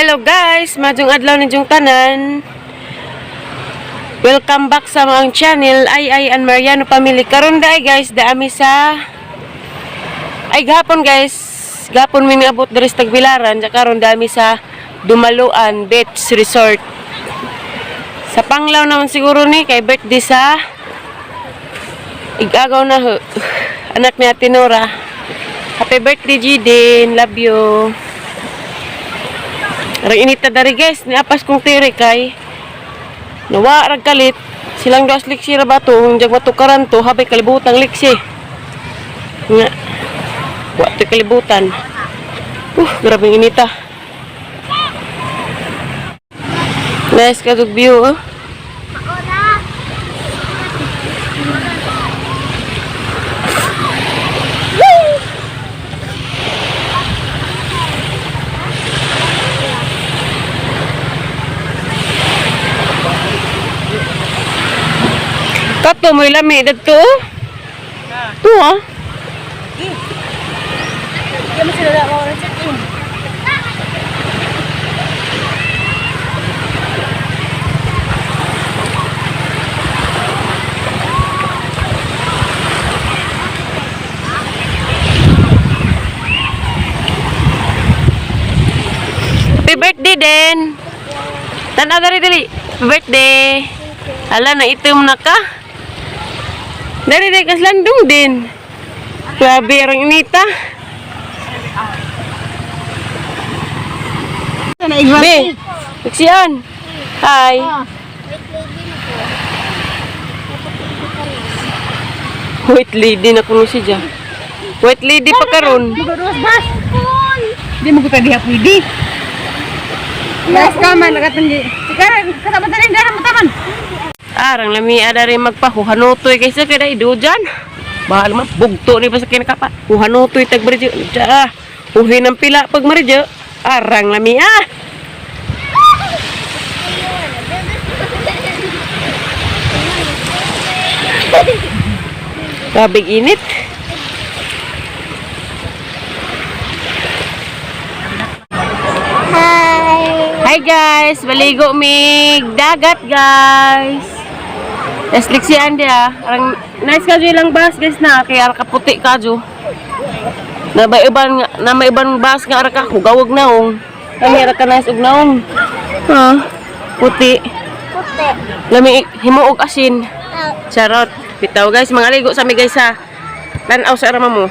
Hello guys, majong adlaw ninyong tanan. Welcome back sa mga channel Ay and Mariano Family. Karon day guys, daami sa gahapon guys. Gahapon mi niabot diri sa Tagbilaran, karon daami sa Dumaluan Beach Resort. Sa Panglaw naman siguro ni kay birthday sa igagaw na anak ni Ate Nora. Happy birthday Jidin, love you. Rang inita dari guys, ni apas kong tiri kay nawa rag kalit silang dos liksi ra bato jag matukaran to habay kalibutang liksi nga wa to kalibutan. Grabe inita. Nice kadug view oh. Kato mo ilami dito. Tu ah. Ya masih ada orang check-in. Happy birthday din. Tanaw dari dili. Happy birthday. Hala na itom na ka. Dari dekas landung din. Grabe orang inita. Be, Lexian. Hai. White lady na kuno siya. White lady pa karon. Magduwas bas. Di mo kita diha pwede. Mas kaman nakatanggi. Sekarang kasama tadi dalam taman. Arang lami ada rin magpahuhanotoy kaysa kada idujan. Bahal man bugto ni pasakin kapa. Huhanotoy tag berje. Uhin ng pila pag marje. Arang lami ah. Kabig init. Hi guys, baligo mig dagat guys. Lexian dia. Arang nice ka lang bus guys na kay ara ka puti ka jo. Na may ibang bus nga ara ka hugawog naong. Kami ara ka nice og naong. Ha, puti. Puti. Lami himuog asin. Charot. Bitaw guys, mga ligo sa mi guys ha. Tanaw sa ara mo.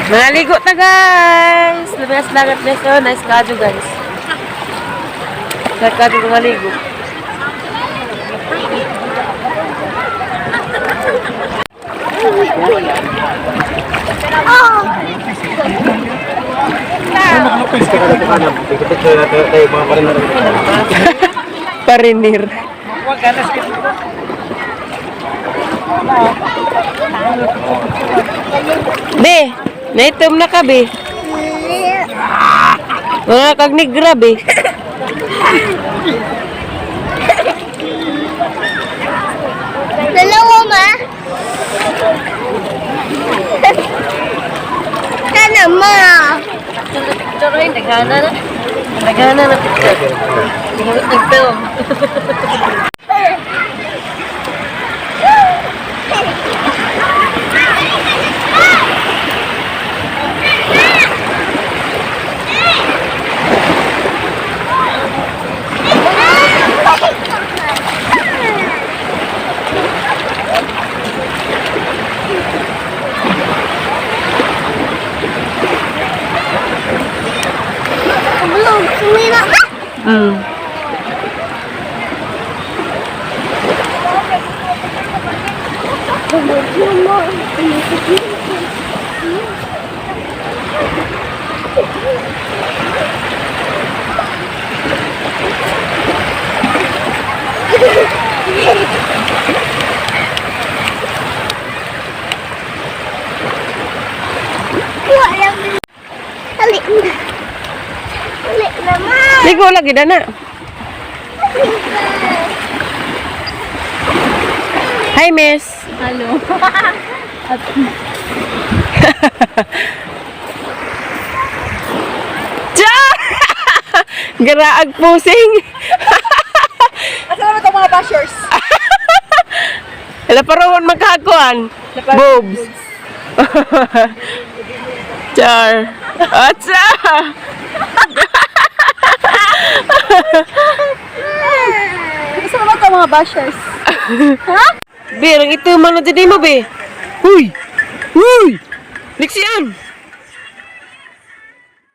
Naligo ta guys. Lumias dagat guys. Oh, nice kadyo guys. Nice kadyo maligo. Parinir. Be, naitom na ka, be. Wala kag nigra, be. Dalawa ma. Kana ma. Tuloy, naghana na. Naghana na picture. Nag-film. Belum, sumira. Balik na. Balik na ma. Ligo lagi, Dana. Hi, miss. Halo. Cha! Garaag pusing. Asa naman itong mga bashers? Wala pa ron magkakuan. Boobs. Char. Atsa! Asa naman itong mga bashers? Be, ang ito man na dyan mo, be. Huy! Huy! Liksian!